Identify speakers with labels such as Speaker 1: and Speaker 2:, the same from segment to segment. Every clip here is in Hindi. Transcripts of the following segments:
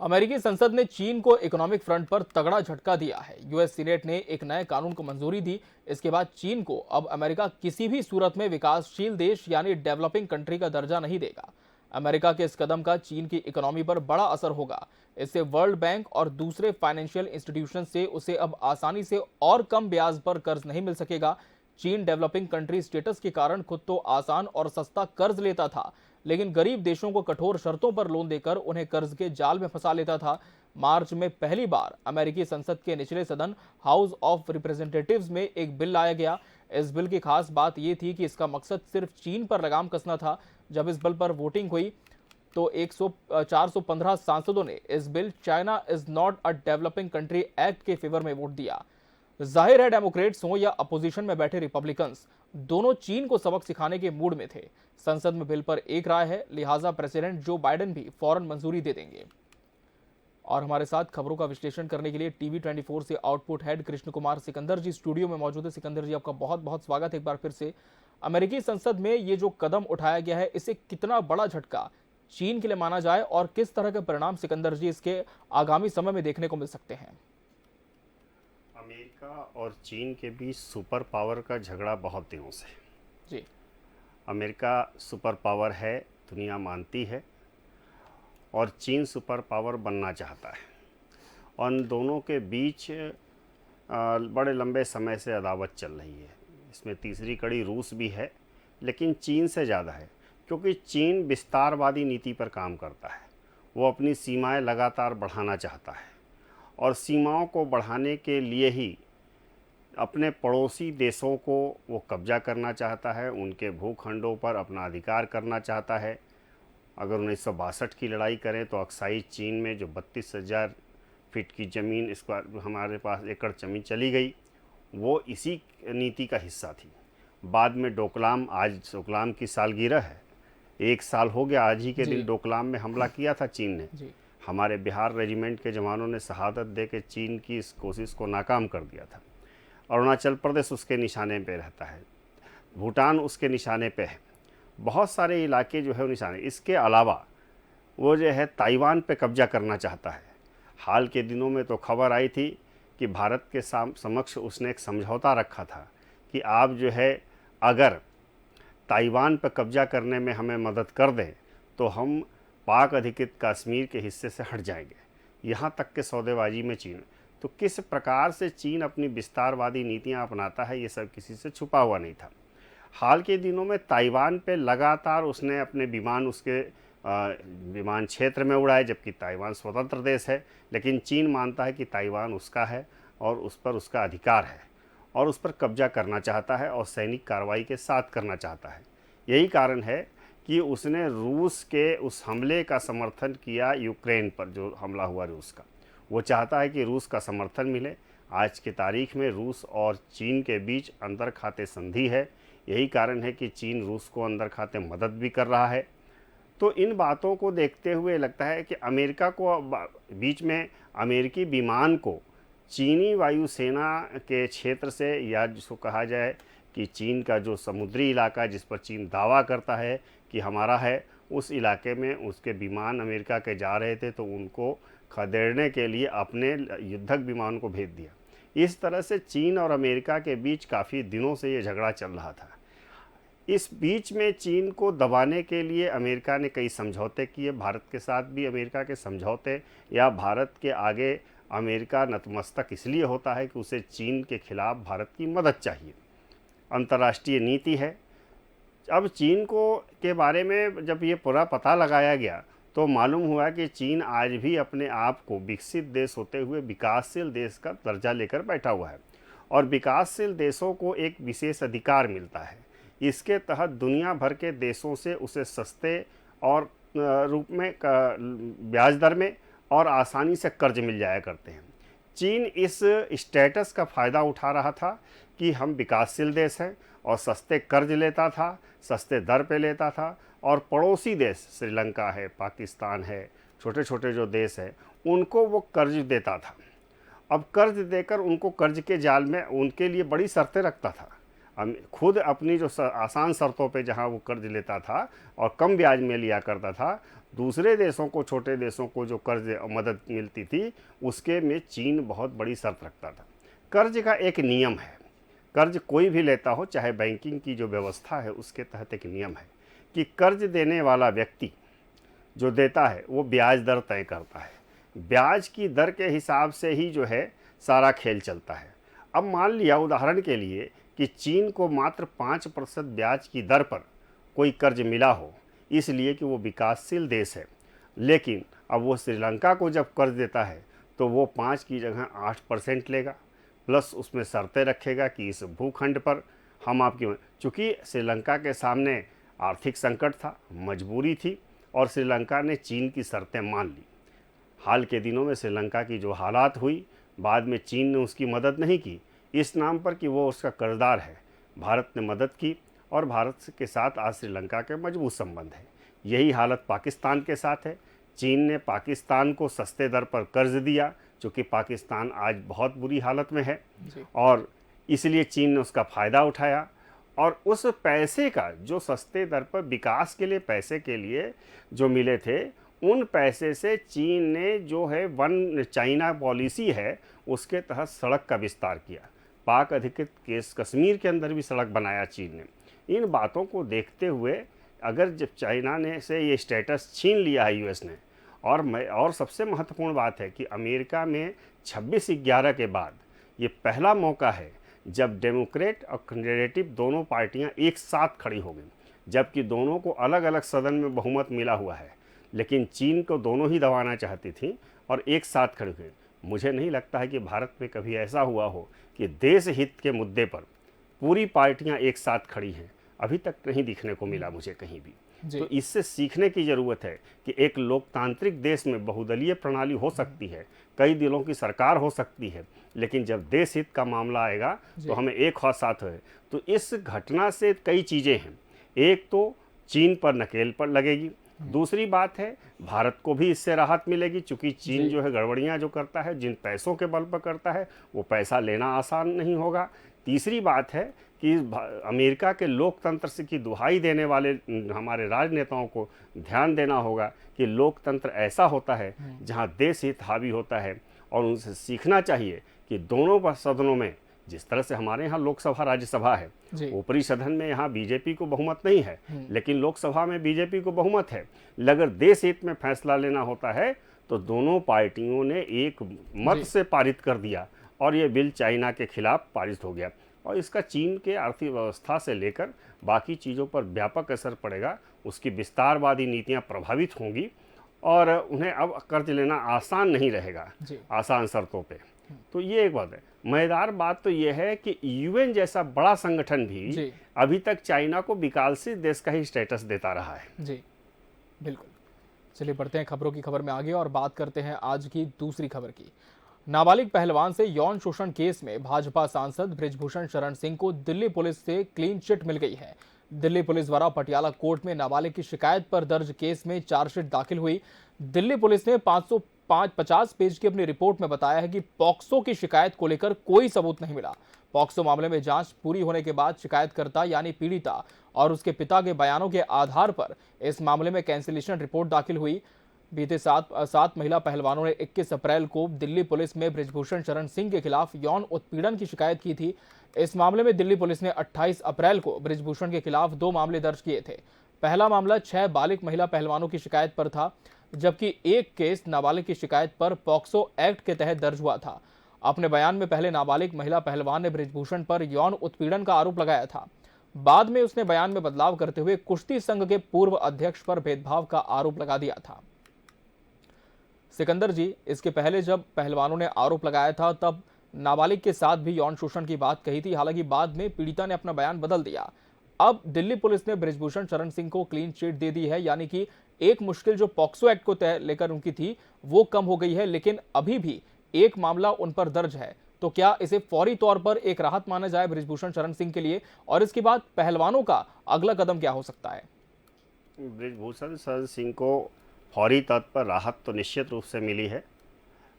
Speaker 1: अमेरिकी संसद ने चीन को इकोनॉमिक फ्रंट पर तगड़ा झटका दिया है। यूएस सीनेट ने एक नए कानून को मंजूरी दी। इसके बाद चीन को अब अमेरिका किसी भी सूरत में विकासशील देश यानी डेवलपिंग कंट्री का दर्जा नहीं देगा। अमेरिका के इस कदम का चीन की इकोनॉमी पर बड़ा असर होगा। इससे वर्ल्ड बैंक और दूसरे फाइनेंशियल इंस्टीट्यूशन से उसे अब आसानी से और कम ब्याज पर कर्ज नहीं मिल सकेगा। चीन डेवलपिंग कंट्री स्टेटस के कारण खुद तो आसान और सस्ता कर्ज लेता था, लेकिन गरीब देशों को कठोर शर्तों पर लोन देकर उन्हें कर्ज के जाल में फंसा लेता था। मार्च में पहली बार अमेरिकी संसद के निचले सदन हाउस ऑफ रिप्रेजेंटेटिव्स में एक बिल लाया गया। इस बिल की खास बात यह थी कि इसका मकसद सिर्फ चीन पर लगाम कसना था। जब इस बिल पर वोटिंग हुई तो 415 सांसदों ने इस bill China is not a developing country act के फेवर में वोट दिया। जाहिर है डेमोक्रेट्स हो या अपोजिशन में बैठे रिपब्लिकन्स, दोनों चीन को सबक सिखाने के मूड में थे। संसद में बिल पर एक राय है, लिहाजा प्रेसिडेंट जो बाइडेन भी फौरन मंजूरी दे देंगे। और हमारे साथ खबरों का विश्लेषण करने के लिए टीवी 24 से आउटपुट हेड कृष्ण कुमार सिकंदर जी स्टूडियो में मौजूद है। सिकंदर जी, आपका बहुत बहुत स्वागत है एक बार फिर से। अमेरिकी संसद में ये जो कदम उठाया गया है, इससे कितना बड़ा झटका चीन के लिए माना जाए और किस तरह के परिणाम सिकंदर जी इसके आगामी समय में देखने को मिल सकते हैं?
Speaker 2: अमेरिका और चीन के बीच सुपर पावर का झगड़ा बहुत दिनों से।
Speaker 1: जी।
Speaker 2: अमेरिका सुपर पावर है, दुनिया मानती है, और चीन सुपर पावर बनना चाहता है। और उन दोनों के बीच बड़े लंबे समय से अदावत चल रही है। इसमें तीसरी कड़ी रूस भी है, लेकिन चीन से ज़्यादा है, क्योंकि चीन विस्तारवादी नीति पर काम करता है। वो अपनी सीमाएं लगातार बढ़ाना चाहता है और सीमाओं को बढ़ाने के लिए ही अपने पड़ोसी देशों को वो कब्जा करना चाहता है, उनके भूखंडों पर अपना अधिकार करना चाहता है। अगर 1962 की लड़ाई करें तो अक्साई चीन में जो 32,000 फीट की ज़मीन, इसका हमारे पास एकड़ ज़मीन चली गई, वो इसी नीति का हिस्सा थी। बाद में डोकलाम, आज डोकलाम की सालगिरह है, 1 साल हो गया आज ही के दिन डोकलाम में हमला किया था चीन ने। हमारे बिहार रेजिमेंट के जवानों ने शहादत दे के चीन की इस कोशिश को नाकाम कर दिया था। अरुणाचल प्रदेश उसके निशाने पे रहता है, भूटान उसके निशाने पे है, बहुत सारे इलाके जो है वो निशाने। इसके अलावा वो जो है ताइवान पे कब्जा करना चाहता है। हाल के दिनों में तो खबर आई थी कि भारत के समक्ष उसने एक समझौता रखा था कि आप जो है अगर ताइवान पर कब्जा करने में हमें मदद कर दें तो हम पाक अधिकृत कश्मीर के हिस्से से हट जाएंगे। यहाँ तक के सौदेबाजी में चीन, तो किस प्रकार से चीन अपनी विस्तारवादी नीतियाँ अपनाता है, ये सब किसी से छुपा हुआ नहीं था। हाल के दिनों में ताइवान पे लगातार उसने अपने विमान उसके विमान क्षेत्र में उड़ाए, जबकि ताइवान स्वतंत्र देश है, लेकिन चीन मानता है कि ताइवान उसका है और उस पर उसका अधिकार है और उस पर कब्जा करना चाहता है और सैनिक कार्रवाई के साथ करना चाहता है। यही कारण है कि उसने रूस के उस हमले का समर्थन किया, यूक्रेन पर जो हमला हुआ रूस का। वो चाहता है कि रूस का समर्थन मिले। आज की तारीख में रूस और चीन के बीच अंतर खाते संधि है। यही कारण है कि चीन रूस को अंदर खाते मदद भी कर रहा है। तो इन बातों को देखते हुए लगता है कि अमेरिका को बीच में अमेरिकी विमान को चीनी वायुसेना के क्षेत्र से, या जिसको कहा जाए कि चीन का जो समुद्री इलाका जिस पर चीन दावा करता है कि हमारा है, उस इलाके में उसके विमान अमेरिका के जा रहे थे, तो उनको खदेड़ने के लिए अपने युद्धक विमान को भेज दिया। इस तरह से चीन और अमेरिका के बीच काफ़ी दिनों से ये झगड़ा चल रहा था। इस बीच में चीन को दबाने के लिए अमेरिका ने कई समझौते किए, भारत के साथ भी अमेरिका के समझौते, या भारत के आगे अमेरिका नतमस्तक इसलिए होता है कि उसे चीन के खिलाफ भारत की मदद चाहिए, अंतर्राष्ट्रीय नीति है। अब चीन को के बारे में जब ये पूरा पता लगाया गया तो मालूम हुआ कि चीन आज भी अपने आप को विकसित देश होते हुए विकासशील देश का दर्जा लेकर बैठा हुआ है, और विकासशील देशों को एक विशेष अधिकार मिलता है। इसके तहत दुनिया भर के देशों से उसे सस्ते और रूप में ब्याज दर में और आसानी से कर्ज मिल जाया करते हैं। चीन इस स्टेटस का फ़ायदा उठा रहा था कि हम विकासशील देश हैं और सस्ते कर्ज लेता था, सस्ते दर पे लेता था, और पड़ोसी देश श्रीलंका है, पाकिस्तान है, छोटे छोटे जो देश हैं, उनको वो कर्ज देता था। अब कर्ज देकर उनको कर्ज के जाल में उनके लिए बड़ी शर्तें रखता था। खुद अपनी जो आसान शर्तों पे जहाँ वो कर्ज लेता था और कम ब्याज में लिया करता था, दूसरे देशों को, छोटे देशों को जो कर्ज मदद मिलती थी उसके में चीन बहुत बड़ी शर्त रखता था। कर्ज का एक नियम है, कर्ज कोई भी लेता हो, चाहे बैंकिंग की जो व्यवस्था है उसके तहत एक नियम है कि कर्ज देने वाला व्यक्ति जो देता है वो ब्याज दर तय करता है। ब्याज की दर के हिसाब से ही जो है सारा खेल चलता है। अब मान लिया उदाहरण के लिए कि चीन को मात्र 5% ब्याज की दर पर कोई कर्ज मिला हो, इसलिए कि वो विकासशील देश है, लेकिन अब वो श्रीलंका को जब कर्ज देता है तो वो 5 की जगह 8% लेगा, प्लस उसमें शर्तें रखेगा कि इस भूखंड पर हम आपकी, चूँकि श्रीलंका के सामने आर्थिक संकट था, मजबूरी थी और श्रीलंका ने चीन की शर्तें मान ली। हाल के दिनों में श्रीलंका की जो हालात हुई, बाद में चीन ने उसकी मदद नहीं की, इस नाम पर कि वो उसका कर्जदार है। भारत ने मदद की और भारत के साथ आज श्रीलंका के मजबूत संबंध है। यही हालत पाकिस्तान के साथ है। चीन ने पाकिस्तान को सस्ते दर पर कर्ज दिया, चूँकि पाकिस्तान आज बहुत बुरी हालत में है और इसलिए चीन ने उसका फ़ायदा उठाया और उस पैसे का जो सस्ते दर पर विकास के लिए पैसे के लिए जो मिले थे, उन पैसे से चीन ने जो है वन चाइना पॉलिसी है उसके तहत सड़क का विस्तार किया। पाक अधिकृत कश्मीर के अंदर भी सड़क बनाया चीन ने। इन बातों को देखते हुए अगर जब चाइना ने से ये स्टेटस छीन लिया है यूएस ने, और सबसे महत्वपूर्ण बात है कि अमेरिका में 26/11 के बाद ये पहला मौका है जब डेमोक्रेट और कंजर्वेटिव दोनों पार्टियां एक साथ खड़ी हो गई, जबकि दोनों को अलग अलग सदन में बहुमत मिला हुआ है, लेकिन चीन को दोनों ही दबाना चाहती थी और एक साथ खड़ी हुई। मुझे नहीं लगता है कि भारत में कभी ऐसा हुआ हो कि देश हित के मुद्दे पर पूरी पार्टियां एक साथ खड़ी हैं, अभी तक नहीं दिखने को मिला मुझे कहीं भी। तो इससे सीखने की ज़रूरत है कि एक लोकतांत्रिक देश में बहुदलीय प्रणाली हो सकती है, कई दिलों की सरकार हो सकती है, लेकिन जब देश हित का मामला आएगा तो हमें एक हाथ साथ है। तो इस घटना से कई चीज़ें हैं। एक तो चीन पर नकेल पर लगेगी, दूसरी बात है भारत को भी इससे राहत मिलेगी, चूँकि चीन जो है गड़बड़ियाँ जो करता है, जिन पैसों के बल पर करता है, वो पैसा लेना आसान नहीं होगा। तीसरी बात है कि अमेरिका के लोकतंत्र से की दुहाई देने वाले हमारे राजनेताओं को ध्यान देना होगा कि लोकतंत्र ऐसा होता है जहां देश हित हावी होता है और उनसे सीखना चाहिए कि दोनों सदनों में, जिस तरह से हमारे यहाँ लोकसभा राज्यसभा है, ऊपरी सदन में यहाँ बीजेपी को बहुमत नहीं है, लेकिन लोकसभा में बीजेपी को बहुमत है। अगर देश हित में फैसला लेना होता है तो दोनों पार्टियों ने एक मत से पारित कर दिया और ये बिल चाइना के खिलाफ पारित हो गया और इसका चीन के आर्थिक व्यवस्था से लेकर बाकी चीज़ों पर व्यापक असर पड़ेगा। उसकी विस्तारवादी नीतियां प्रभावित होंगी और उन्हें अब कर्ज लेना आसान नहीं रहेगा आसान शर्तों पे। तो ये एक बात है। मज़ेदार बात तो ये है कि यूएन जैसा बड़ा संगठन भी अभी तक चाइना को विकासशील देश का ही स्टेटस देता रहा है।
Speaker 1: जी बिल्कुल। चलिए बढ़ते हैं खबरों की खबर में आगे और बात करते हैं आज की दूसरी खबर की। नाबालिग पहलवान से यौन शोषण केस में भाजपा सांसद बृजभूषण शरण सिंह को दिल्ली पुलिस से क्लीन चिट मिल गई है। दिल्ली पुलिस द्वारा पटियाला कोर्ट में नाबालिग की शिकायत पर दर्ज केस में चार्जशीट दाखिल हुई। दिल्ली पुलिस ने 550 पेज की अपनी रिपोर्ट में बताया है कि पॉक्सो की शिकायत को लेकर कोई सबूत नहीं मिला। पॉक्सो मामले में जांच पूरी होने के बाद शिकायतकर्ता यानी पीड़िता और उसके पिता के बयानों के आधार पर इस मामले में कैंसिलेशन रिपोर्ट दाखिल हुई। बीते 7 महिला पहलवानों ने 21 अप्रैल को दिल्ली पुलिस में बृजभूषण शरण सिंह के खिलाफ यौन उत्पीड़न की शिकायत की थी। इस मामले में दिल्ली पुलिस ने 28 अप्रैल को बृजभूषण के खिलाफ 2 मामले दर्ज किए थे। पहला मामला 6 बालिग महिला पहलवानों की शिकायत पर था, जबकि एक केस नाबालिग की शिकायत पर पॉक्सो एक्ट के तहत दर्ज हुआ था। अपने बयान में पहले नाबालिग महिला पहलवान ने बृजभूषण पर यौन उत्पीड़न का आरोप लगाया था। बाद में उसने बयान में बदलाव करते हुए कुश्ती संघ के पूर्व अध्यक्ष पर भेदभाव का आरोप लगा दिया था। सिकंदर जी, इसके पहले जब पहलवानों ने आरोप लगाया था तब नाबालिग के साथ भी यौन शोषण की बात कही थी। हालांकि बाद में पीड़िता ने अपना बयान बदल दिया। अब दिल्ली पुलिस ने बृजभूषण शरण सिंह को क्लीन चिट दे दी है, यानी कि एक मुश्किल जो पॉक्सो एक्ट को लेकर उनकी थी वो कम हो गई है, लेकिन अभी भी एक मामला उन पर दर्ज है। तो क्या इसे फौरी तौर पर एक राहत माना जाए बृजभूषण शरण सिंह के लिए, और इसके बाद पहलवानों का अगला कदम क्या हो सकता है?
Speaker 2: बृजभूषण शरण सिंह को फौरी तौर पर राहत तो निश्चित रूप से मिली है।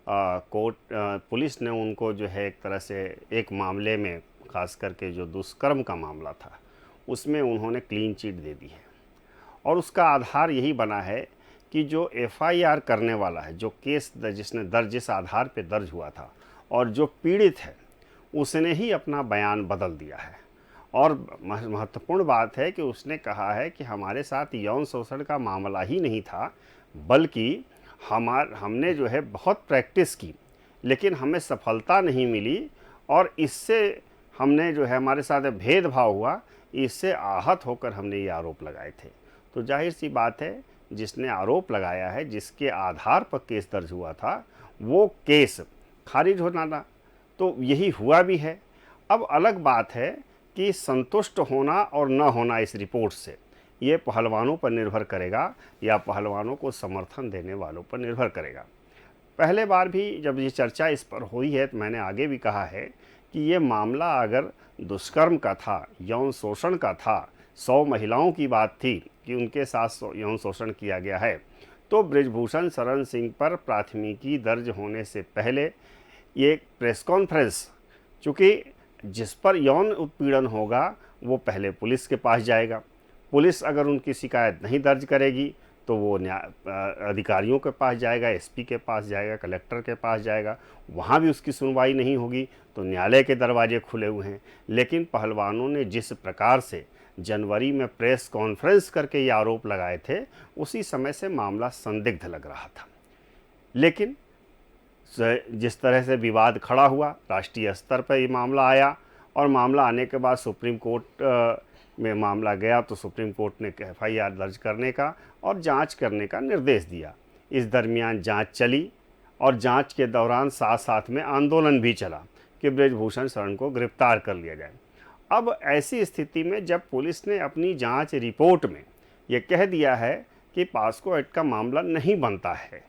Speaker 2: पुलिस ने उनको जो है एक तरह से एक मामले में, खास करके जो दुष्कर्म का मामला था उसमें उन्होंने क्लीन चिट दे दी है। और उसका आधार यही बना है कि जो एफआईआर करने वाला है, जो केस जिस आधार पे दर्ज हुआ था, और जो पीड़ित है उसने ही अपना बयान बदल दिया है। और महत्वपूर्ण बात है कि उसने कहा है कि हमारे साथ यौन शोषण का मामला ही नहीं था, बल्कि हमने जो है बहुत प्रैक्टिस की, लेकिन हमें सफलता नहीं मिली, और इससे हमने जो है हमारे साथ भेदभाव हुआ, इससे आहत होकर हमने ये आरोप लगाए थे। तो जाहिर सी बात है, जिसने आरोप लगाया है, जिसके आधार पर केस दर्ज हुआ था, वो केस खारिज होना था। तो यही हुआ भी है। अब अलग बात है कि संतुष्ट होना और न होना इस रिपोर्ट से, ये पहलवानों पर निर्भर करेगा या पहलवानों को समर्थन देने वालों पर निर्भर करेगा। पहले बार भी जब ये चर्चा इस पर हुई है तो मैंने आगे भी कहा है कि ये मामला अगर दुष्कर्म का था, यौन शोषण का था, 100 महिलाओं की बात थी कि उनके साथ यौन शोषण किया गया है, तो बृजभूषण शरण सिंह पर प्राथमिकी दर्ज होने से पहले ये प्रेस कॉन्फ्रेंस, चूँकि जिस पर यौन उत्पीड़न होगा वो पहले पुलिस के पास जाएगा। पुलिस अगर उनकी शिकायत नहीं दर्ज करेगी तो वो अधिकारियों के पास जाएगा, एसपी के पास जाएगा, कलेक्टर के पास जाएगा, वहाँ भी उसकी सुनवाई नहीं होगी, तो न्यायालय के दरवाजे खुले हुए हैं। लेकिन पहलवानों ने जिस प्रकार से जनवरी में प्रेस कॉन्फ्रेंस करके ये आरोप लगाए थे, उसी समय से मामला संदिग्ध लग रहा था। लेकिन जिस तरह से विवाद खड़ा हुआ, राष्ट्रीय स्तर पर ये मामला आया, और मामला आने के बाद सुप्रीम कोर्ट में मामला गया, तो सुप्रीम कोर्ट ने एफआईआर दर्ज करने का और जांच करने का निर्देश दिया। इस दरमियान जांच चली, और जांच के दौरान साथ साथ में आंदोलन भी चला कि बृजभूषण शरण को गिरफ्तार कर लिया जाए। अब ऐसी स्थिति में जब पुलिस ने अपनी जांच रिपोर्ट में ये कह दिया है कि पॉस्को एक्ट का मामला नहीं बनता है,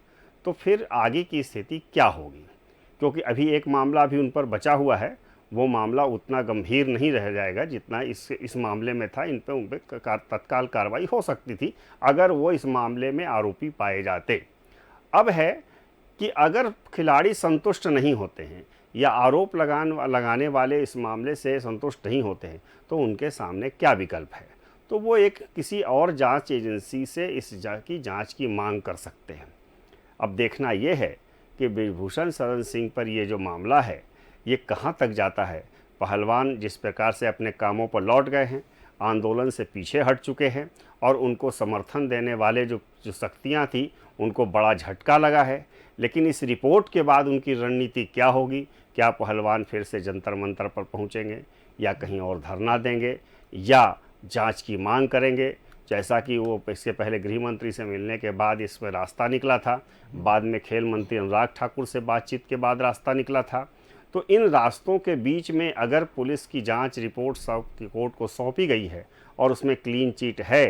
Speaker 2: तो फिर आगे की स्थिति क्या होगी? क्योंकि अभी एक मामला भी उन पर बचा हुआ है, वो मामला उतना गंभीर नहीं रह जाएगा जितना इस मामले में था। उन पर तत्काल कार्रवाई हो सकती थी अगर वो इस मामले में आरोपी पाए जाते। अब है कि अगर खिलाड़ी संतुष्ट नहीं होते हैं या आरोप लगाने वाले इस मामले से संतुष्ट नहीं होते हैं, तो उनके सामने क्या विकल्प है? तो वो एक किसी और जांच एजेंसी से इस की जांच की मांग कर सकते हैं। अब देखना ये है कि बृजभूषण शरण सिंह पर ये जो मामला है ये कहाँ तक जाता है। पहलवान जिस प्रकार से अपने कामों पर लौट गए हैं, आंदोलन से पीछे हट चुके हैं, और उनको समर्थन देने वाले जो शक्तियाँ थी उनको बड़ा झटका लगा है। लेकिन इस रिपोर्ट के बाद उनकी रणनीति क्या होगी? क्या पहलवान फिर से जंतर मंतर पर पहुँचेंगे, या कहीं और धरना देंगे, या जांच की मांग करेंगे? जैसा कि वो इसके पहले गृह मंत्री से मिलने के बाद इस पर रास्ता निकला था, बाद में खेल मंत्री अनुराग ठाकुर से बातचीत के बाद रास्ता निकला था। तो इन रास्तों के बीच में अगर पुलिस की जांच रिपोर्ट कोर्ट को सौंपी गई है और उसमें क्लीन चिट है,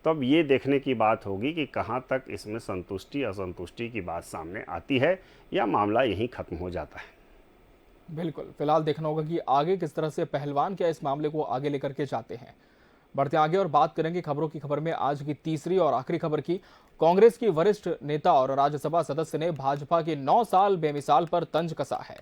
Speaker 2: तब ये देखने की बात होगी कि कहाँ तक इसमें संतुष्टि असंतुष्टि की बात सामने आती है, या मामला यहीं ख़त्म हो जाता है।
Speaker 1: बिल्कुल, फिलहाल देखना होगा कि आगे किस तरह से पहलवान क्या इस मामले को आगे लेकर के जाते हैं। बढ़ते आगे और बात करेंगे खबरों की खबर में आज की तीसरी और आखिरी खबर की। कांग्रेस की वरिष्ठ नेता और राज्यसभा सदस्य ने भाजपा के 9 साल बेमिसाल पर तंज कसा है।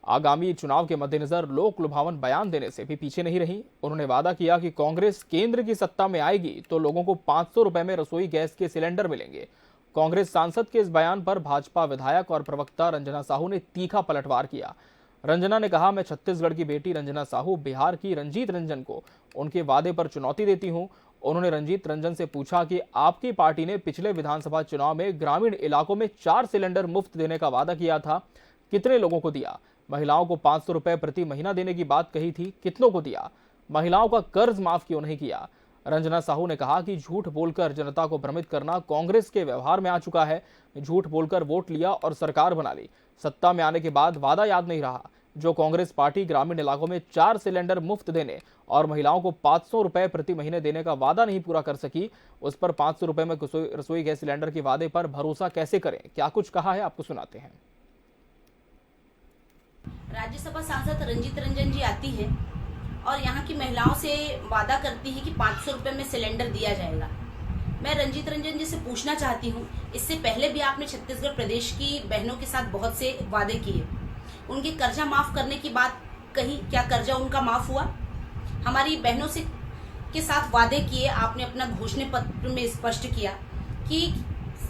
Speaker 1: आगामी चुनाव के मद्देनजर लोक लुभावन बयान देने से भी पीछे नहीं रही। उन्होंने वादा किया कि कांग्रेस केंद्र की सत्ता में आएगी तो लोगों को 500 रुपए में रसोई गैस के सिलेंडर मिलेंगे। कांग्रेस सांसद के इस बयान पर भाजपा विधायक और प्रवक्ता रंजना साहू ने तीखा पलटवार किया। रंजना ने कहा, मैं छत्तीसगढ़ की बेटी रंजना साहू बिहार की रंजीत रंजन को उनके वादे पर चुनौती देती हूं। उन्होंने रंजीत रंजन से पूछा कि आपकी पार्टी ने पिछले विधानसभा चुनाव में ग्रामीण इलाकों में 4 सिलेंडर मुफ्त देने का वादा किया था, कितने लोगों को दिया? महिलाओं को 500 रुपए प्रति महीना देने की बात कही थी, कितनों को दिया? महिलाओं का कर्ज माफ क्यों नहीं किया? रंजना साहू ने कहा कि झूठ बोलकर जनता को भ्रमित करना कांग्रेस के व्यवहार में आ चुका है। झूठ बोलकर वोट लिया और सरकार बना ली, सत्ता में आने के बाद वादा याद नहीं रहा। जो कांग्रेस पार्टी ग्रामीण इलाकों में 4 सिलेंडर मुफ्त देने और महिलाओं को 500 रुपए प्रति महीने देने का वादा नहीं पूरा कर सकी, उस पर 500 रुपए में रसोई गैस सिलेंडर के वादे पर भरोसा कैसे करें? क्या कुछ कहा है, आपको सुनाते हैं।
Speaker 3: राज्यसभा सांसद रंजीत रंजन जी आती है और यहाँ की महिलाओं से वादा करती है कि 500 रुपए में सिलेंडर दिया जाएगा। मैं रंजीत रंजन जी से पूछना चाहती हूँ, इससे पहले भी आपने छत्तीसगढ़ प्रदेश की बहनों के साथ बहुत से वादे किए, उनके कर्जा माफ करने की बात कही, क्या कर्जा उनका माफ हुआ? हमारी बहनों से के साथ वादे किए, आपने अपना घोषणा पत्र में स्पष्ट किया कि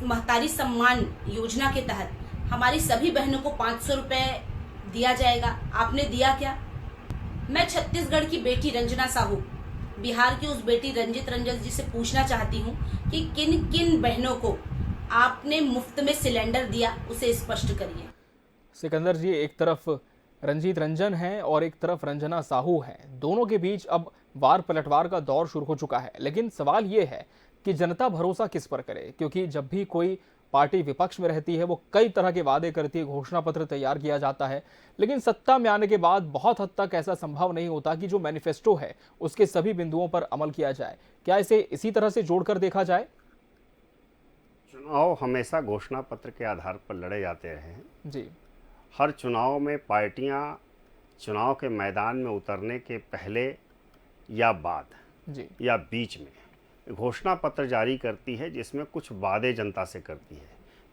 Speaker 3: महतारी सम्मान योजना के तहत हमारी सभी बहनों को 500 रुपए दिया जाएगा, आपने दिया क्या? मैं छत्तीसगढ़ की बेटी रंजना साहू, बिहार की उस बेटी रंजित रंजन जी से पूछना चाहती हूँ कि किन किन बहनों को आपने मुफ्त में सिलेंडर दिया, उसे स्पष्ट करिए।
Speaker 1: सिकंदर जी, एक तरफ रंजीत रंजन हैं और एक तरफ रंजना साहू हैं। दोनों के बीच अब वार पलटवार का दौर शुरू हो चुका है। लेकिन सवाल ये है कि जनता भरोसा किस पर करे, क्योंकि जब भी कोई पार्टी विपक्ष में रहती है वो कई तरह के वादे करती है, घोषणा पत्र तैयार किया जाता है, लेकिन सत्ता में आने के बाद बहुत हद तक ऐसा संभव नहीं होता कि जो मैनिफेस्टो है उसके सभी बिंदुओं पर अमल किया जाए। क्या इसे इसी तरह से जोड़कर देखा जाए?
Speaker 2: चुनाव हमेशा घोषणा पत्र के आधार पर लड़े जाते रहे हैं
Speaker 1: जी
Speaker 2: हर चुनाव में पार्टियां चुनाव के मैदान में उतरने के पहले या बाद
Speaker 1: जी
Speaker 2: या बीच में घोषणा पत्र जारी करती है, जिसमें कुछ वादे जनता से करती है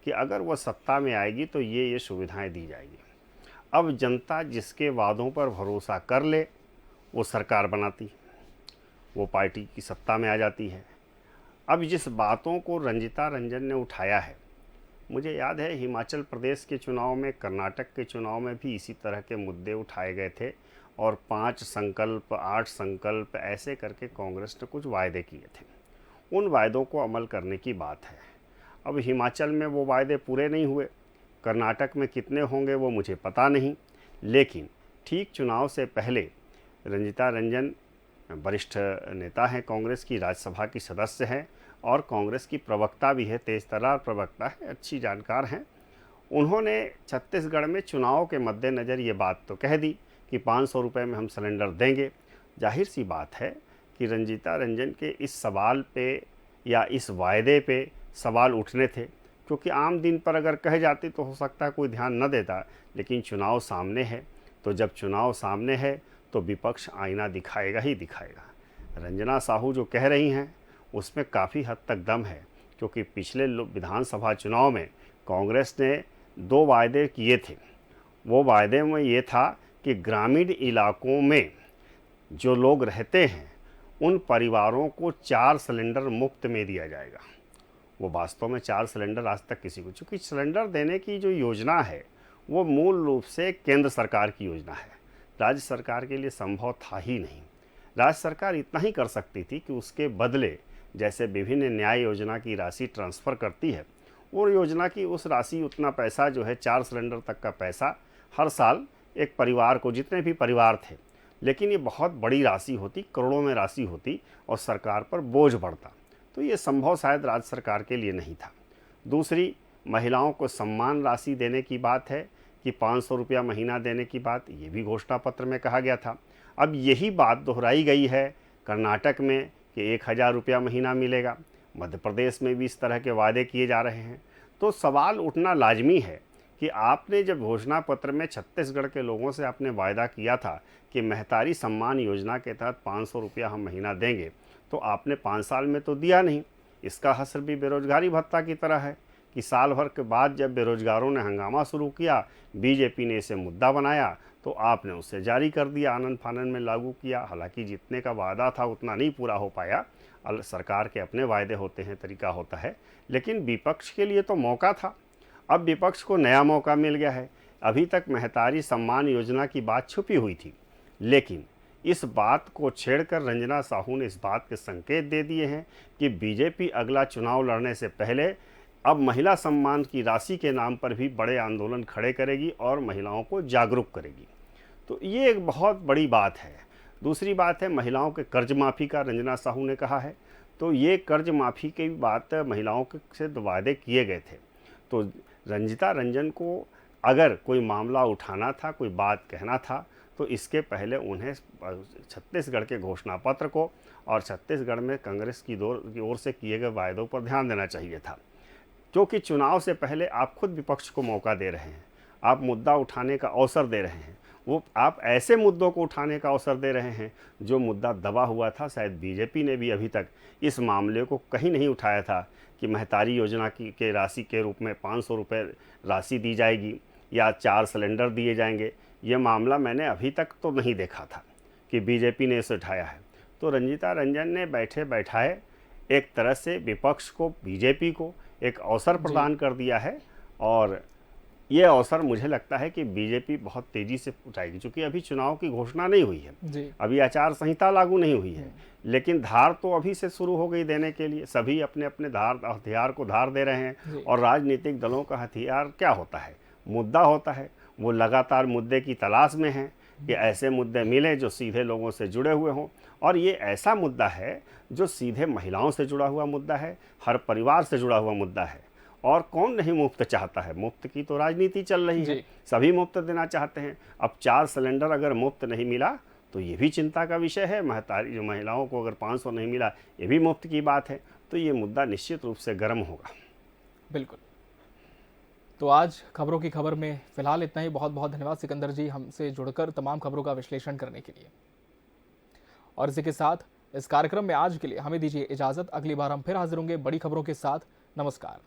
Speaker 2: कि अगर वह सत्ता में आएगी तो ये सुविधाएं दी जाएगी। अब जनता जिसके वादों पर भरोसा कर ले वो सरकार बनाती, वो पार्टी की सत्ता में आ जाती है। अब जिस बातों को रंजिता रंजन ने उठाया है, मुझे याद है हिमाचल प्रदेश के चुनाव में, कर्नाटक के चुनाव में भी इसी तरह के मुद्दे उठाए गए थे और 5 संकल्प 8 संकल्प ऐसे करके कांग्रेस ने कुछ वायदे किए थे। उन वायदों को अमल करने की बात है। अब हिमाचल में वो वायदे पूरे नहीं हुए, कर्नाटक में कितने होंगे वो मुझे पता नहीं, लेकिन ठीक चुनाव से पहले रंजिता रंजन वरिष्ठ नेता हैं, कांग्रेस की राज्यसभा की सदस्य हैं और कांग्रेस की प्रवक्ता भी है, तेज़तर्रार प्रवक्ता है, अच्छी जानकार हैं। उन्होंने छत्तीसगढ़ में चुनाव के मद्देनज़र ये बात तो कह दी कि 500 रुपये में हम सिलेंडर देंगे। जाहिर सी बात है कि रंजिता रंजन के इस सवाल पे या इस वायदे पे सवाल उठने थे, क्योंकि आम दिन पर अगर कह जाते तो हो सकता है कोई ध्यान न देता, लेकिन चुनाव सामने है, तो जब चुनाव सामने है तो विपक्ष आईना दिखाएगा ही दिखाएगा। रंजना साहू जो कह रही हैं उसमें काफ़ी हद तक दम है, क्योंकि पिछले विधानसभा चुनाव में कांग्रेस ने 2 वायदे किए थे। वो वायदे में ये था कि ग्रामीण इलाकों में जो लोग रहते हैं उन परिवारों को 4 सिलेंडर मुफ्त में दिया जाएगा। वो वास्तव में 4 सिलेंडर आज तक किसी को, चूँकि सिलेंडर देने की जो योजना है वो मूल रूप से केंद्र सरकार की योजना है, राज्य सरकार के लिए संभव था ही नहीं। राज्य सरकार इतना ही कर सकती थी कि उसके बदले जैसे विभिन्न न्याय योजना की राशि ट्रांसफ़र करती है, वो योजना की उस राशि उतना पैसा जो है 4 सिलेंडर तक का पैसा हर साल एक परिवार को, जितने भी परिवार थे, लेकिन ये बहुत बड़ी राशि होती, करोड़ों में राशि होती और सरकार पर बोझ बढ़ता, तो ये संभव शायद राज्य सरकार के लिए नहीं था। दूसरी, महिलाओं को सम्मान राशि देने की बात है कि 500 रुपया महीना देने की बात, ये भी घोषणा पत्र में कहा गया था। अब यही बात दोहराई गई है कर्नाटक में कि 1000 रुपया महीना मिलेगा, मध्य प्रदेश में भी इस तरह के वादे किए जा रहे हैं। तो सवाल उठना लाजमी है कि आपने जब घोषणा पत्र में छत्तीसगढ़ के लोगों से आपने वायदा किया था कि महतारी सम्मान योजना के तहत 500 रुपया हम महीना देंगे, तो आपने 5 साल में तो दिया नहीं। इसका असर भी बेरोजगारी भत्ता की तरह है कि साल भर के बाद जब बेरोजगारों ने हंगामा शुरू किया, बीजेपी ने इसे मुद्दा बनाया तो आपने उसे जारी कर दिया, आनंद फानन में लागू किया। हालांकि जितने का वादा था उतना नहीं पूरा हो पाया, सरकार के अपने वायदे होते हैं, तरीका होता है, लेकिन विपक्ष के लिए तो मौका था। अब विपक्ष को नया मौका मिल गया है। अभी तक महतारी सम्मान योजना की बात छुपी हुई थी, लेकिन इस बात को छेड़कर रंजना साहू ने इस बात के संकेत दे दिए हैं कि बीजेपी अगला चुनाव लड़ने से पहले अब महिला सम्मान की राशि के नाम पर भी बड़े आंदोलन खड़े करेगी और महिलाओं को जागरूक करेगी। तो ये एक बहुत बड़ी बात है। दूसरी बात है महिलाओं के कर्ज माफ़ी का रंजना साहू ने कहा है, तो ये कर्ज माफ़ी की बात महिलाओं के से वादे किए गए थे। तो रंजिता रंजन को अगर कोई मामला उठाना था, कोई बात कहना था, तो इसके पहले उन्हें छत्तीसगढ़ के घोषणा पत्र को और छत्तीसगढ़ में कांग्रेस की ओर से किए गए वायदों पर ध्यान देना चाहिए था, क्योंकि चुनाव से पहले आप खुद विपक्ष को मौका दे रहे हैं, आप मुद्दा उठाने का अवसर दे रहे हैं। वो आप ऐसे मुद्दों को उठाने का अवसर दे रहे हैं जो मुद्दा दबा हुआ था। शायद बीजेपी ने भी अभी तक इस मामले को कहीं नहीं उठाया था कि महतारी योजना के राशि के रूप में 500 रुपये राशि दी जाएगी या 4 सिलेंडर दिए जाएंगे। ये मामला मैंने अभी तक तो नहीं देखा था कि बीजेपी ने इसे उठाया है। तो रंजीता रंजन ने बैठे बैठाए एक तरह से विपक्ष को, बीजेपी को एक अवसर प्रदान कर दिया है, और ये अवसर मुझे लगता है कि बीजेपी बहुत तेज़ी से उठाएगी, क्योंकि अभी चुनाव की घोषणा नहीं हुई है, अभी आचार संहिता लागू नहीं हुई है, लेकिन धार तो अभी से शुरू हो गई देने के लिए। सभी अपने अपने हथियार को धार दे रहे हैं, और राजनीतिक दलों का हथियार क्या होता है? मुद्दा होता है। वो लगातार मुद्दे की तलाश में हैं कि ऐसे मुद्दे मिले जो सीधे लोगों से जुड़े हुए हों, और ये ऐसा मुद्दा है जो सीधे महिलाओं से जुड़ा हुआ मुद्दा है, हर परिवार से जुड़ा हुआ मुद्दा है। और कौन नहीं मुफ्त चाहता है? मुफ्त की तो राजनीति चल रही है, सभी मुफ्त देना चाहते हैं। अब 4 सिलेंडर अगर मुफ्त नहीं मिला तो ये भी चिंता का विषय है। महतारी जो महिलाओं को अगर 500 नहीं मिला, ये भी मुफ्त की बात है। तो ये मुद्दा निश्चित रूप से गर्म होगा।
Speaker 1: बिल्कुल। तो आज खबरों की खबर में फिलहाल इतना ही। बहुत बहुत धन्यवाद सिकंदर जी, हमसे जुड़कर तमाम खबरों का विश्लेषण करने के लिए। और इसी के साथ इस कार्यक्रम में आज के लिए हमें दीजिए इजाजत। अगली बार हम फिर हाजिर होंगे बड़ी खबरों के साथ। नमस्कार।